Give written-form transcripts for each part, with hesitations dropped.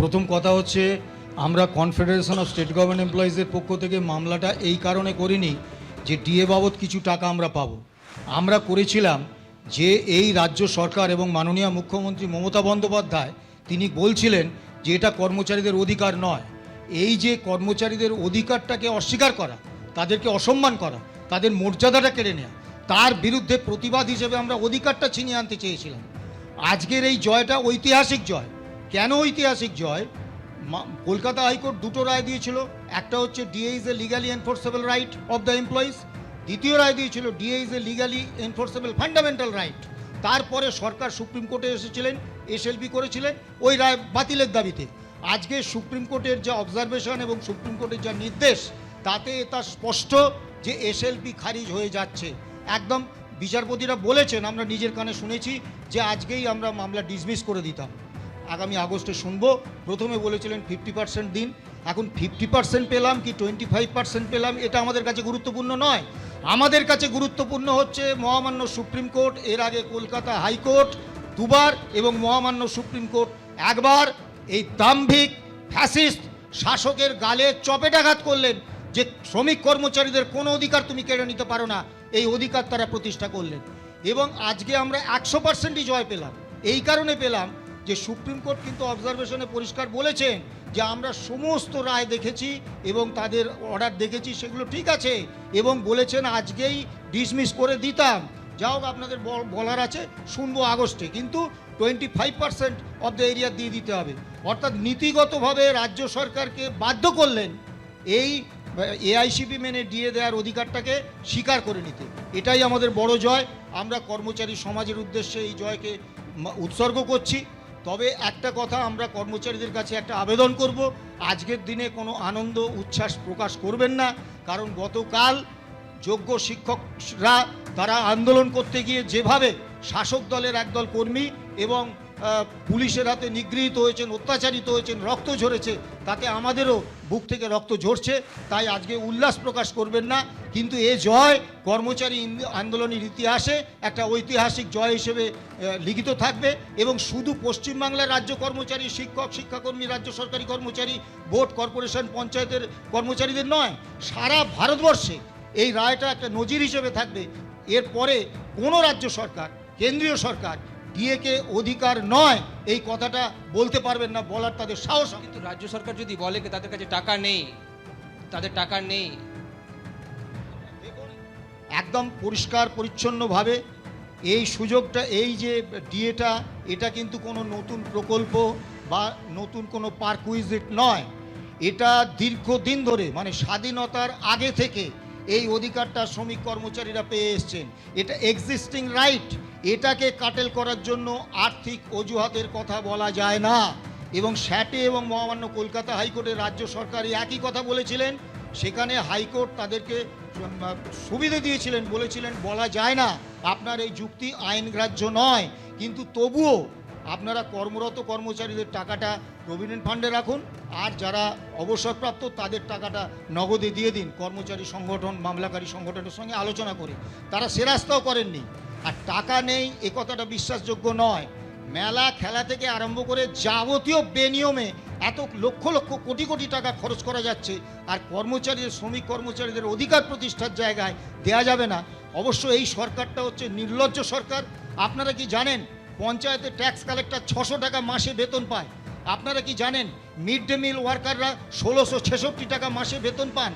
প্রথম কথা হচ্ছে আমরা কনফেডারেশন অফ স্টেট গভর্নমেন্ট এমপ্লয়িজের পক্ষ থেকে মামলাটা এই কারণে করিনি যে ডিএ বাবদ কিছু টাকা আমরা পাবো। আমরা করেছিলাম যে এই রাজ্য সরকার এবং মাননীয় মুখ্যমন্ত্রী মমতা বন্দ্যোপাধ্যায় তিনি বলছিলেন যে এটা কর্মচারীদের অধিকার নয়। এই যে কর্মচারীদের অধিকারটাকে অস্বীকার করা, তাদেরকে অসম্মান করা, তাদের মর্যাদাটা কেড়ে নেওয়া, তার বিরুদ্ধে প্রতিবাদ হিসেবে আমরা অধিকারটা ছিনিয়ে আনতে চেয়েছিলাম। আজকের এই জয়টা ঐতিহাসিক জয়। কেন ঐতিহাসিক জয়? কলকাতা হাইকোর্ট দুটো রায় দিয়েছিল। একটা হচ্ছে DA is a legally enforceable right of the employees, দ্বিতীয় রায় দিয়েছিল DA is a legally enforceable fundamental right. তারপরে সরকার সুপ্রিম কোর্টে এসেছিলেন, এসএলপি করেছিলেন ওই রায় বাতিলের দাবিতে। আজকে সুপ্রিম কোর্টের যা অবজারভেশন এবং সুপ্রিম কোর্টের যা নির্দেশ, তাতে তা স্পষ্ট যে এসএলপি খারিজ হয়ে যাচ্ছে। একদম বিচারপতিরা বলেছেন, আমরা নিজের কানে শুনেছি, যে আজকেই আমরা মামলা ডিসমিস করে দিতাম, আগামী আগস্টে শুনবো। প্রথমে বলেছিলেন 50% দিন, এখন 50% পেলাম কি 25% পেলাম এটা আমাদের কাছে গুরুত্বপূর্ণ নয়। আমাদের কাছে গুরুত্বপূর্ণ হচ্ছে মহামান্য সুপ্রিম কোর্ট, এর আগে কলকাতা হাইকোর্ট দুবার এবং মহামান্য সুপ্রিম কোর্ট একবার এই দাম্ভিক ফ্যাসিস্ট শাসকের গালে চপেটাঘাত করলেন যে শ্রমিক কর্মচারীদের কোনো অধিকার তুমি কেড়ে নিতে পারো না, এই অধিকার তারা প্রতিষ্ঠা করলেন। এবং আজকে আমরা 100%ই জয় পেলাম। এই কারণে পেলাম যে সুপ্রিম কোর্ট কিন্তু অবজারভেশনে পরিষ্কার বলেছেন যে আমরা সমস্ত রায় দেখেছি এবং তাদের অর্ডার দেখেছি, সেগুলো ঠিক আছে, এবং বলেছেন আজকেই ডিসমিস করে দিতাম। যা হোক, আপনাদের বলার আছে, শুনবো আগস্টে, কিন্তু 25% অফ দ্য এরিয়া দিয়ে দিতে হবে। অর্থাৎ নীতিগতভাবে রাজ্য সরকারকে বাধ্য করলেন এই এআইসিপি মেনে ডিএ দেওয়ার অধিকারটাকে স্বীকার করে নিতে। এটাই আমাদের বড় জয়। আমরা কর্মচারী সমাজের উদ্দেশ্যে এই জয়কে উৎসর্গ করছি। তবে একটা কথা, আমরা কর্মচারীদের কাছে একটা আবেদন করব, আজকের দিনে কোনো আনন্দ উচ্ছ্বাস প্রকাশ করবেন না। কারণ গতকাল যোগ্য শিক্ষকরা তারা আন্দোলন করতে গিয়ে যেভাবে শাসক দলের একদল কর্মী এবং পুলিশের হাতে নিগৃহীত হয়েছেন, অত্যাচারিত হয়েছেন, রক্ত ঝরেছে, তাতে আমাদেরও বুক থেকে রক্ত ঝরছে। তাই আজকে উল্লাস প্রকাশ করবেন না, কিন্তু এ জয় কর্মচারী আন্দোলনের ইতিহাসে একটা ঐতিহাসিক জয় হিসেবে লিখিত থাকবে। এবং শুধু পশ্চিমবাংলার রাজ্য কর্মচারী, শিক্ষক, শিক্ষাকর্মী, রাজ্য সরকারি কর্মচারী, বোর্ড, কর্পোরেশন, পঞ্চায়েতের কর্মচারীদের নয়, সারা ভারতবর্ষে এই রায়টা একটা নজির হিসেবে থাকবে। এরপরে কোনো রাজ্য সরকার, কেন্দ্রীয় সরকার ডিএকে অধিকার নয় এই কথাটা বলতে পারবেন না, বলার তাদের সাহস। কিন্তু রাজ্য সরকার যদি বলে যে তাদের কাছে টাকা নেই, তাদের টাকা নেই, একদম পরিষ্কার পরিচ্ছন্নভাবে এই সুযোগটা, এই যে ডিএটা, এটা কিন্তু কোনো নতুন প্রকল্প বা নতুন কোনো পারকুইজিট নয়। এটা দীর্ঘদিন ধরে, মানে স্বাধীনতার আগে থেকে এই অধিকারটা শ্রমিক কর্মচারীরা পেয়ে এসছেন। এটা এক্সিস্টিং রাইট, এটাকে কাটেল করার জন্য আর্থিক অজুহাতের কথা বলা যায় না। এবং স্যাটে এবং মহামান্য কলকাতা হাইকোর্টের রাজ্য সরকার একই কথা বলেছিলেন। সেখানে হাইকোর্ট তাদেরকে সুবিধে দিয়েছিলেন, বলেছিলেন বলা যায় না, আপনার এই যুক্তি আইনগ্রাহ্য নয়। কিন্তু তবুও আপনারা কর্মরত কর্মচারীদের টাকাটা প্রভিডেন্ট ফান্ডে রাখুন, আর যারা অবসরপ্রাপ্ত তাদের টাকাটা নগদে দিয়ে দিন। কর্মচারী সংগঠন, মামলাকারী সংগঠনের সঙ্গে আলোচনা করে তারা সে রাস্তাও করেননি। আর টাকা নেই এ কথাটা বিশ্বাসযোগ্য নয়। মেলা খেলা থেকে আরম্ভ করে যাবতীয় বেনিয়মে এত লক্ষ লক্ষ কোটি কোটি টাকা খরচ করা যাচ্ছে, আর কর্মচারীদের, শ্রমিক কর্মচারীদের অধিকার প্রতিষ্ঠার জায়গায় দেয়া যাবে না। অবশ্য এই সরকারটা হচ্ছে নির্লজ্জ সরকার। আপনারা কি জানেন পঞ্চায়েতের ট্যাক্স কালেক্টর 600 টাকা মাসে বেতন পায়? আপনারা কি জানেন মিড ডে মিল ওয়ার্কাররা 1666 টাকা মাসে বেতন পান?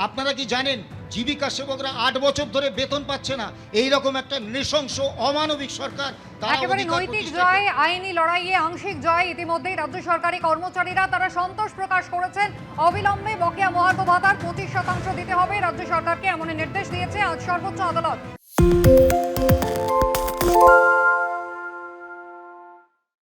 আপনারা কি জানেন জীবিকা সেবকরা 8 বছর ধরে বেতন পাচ্ছে না? এই রকম একটা নৃশংস অমানবিক সরকার। একেবারে নৈতিক জয়, আইনি লড়াইয়ে আংশিক জয়। ইতিমধ্যেই রাজ্য সরকারি কর্মচারীরা তারা সন্তোষ প্রকাশ করেছেন। অবিলম্বে বকেয়া মহার্ঘ ভাতার 25% দিতে হবে রাজ্য সরকারকে, এমন নির্দেশ দিয়েছে আজ সর্বোচ্চ আদালত।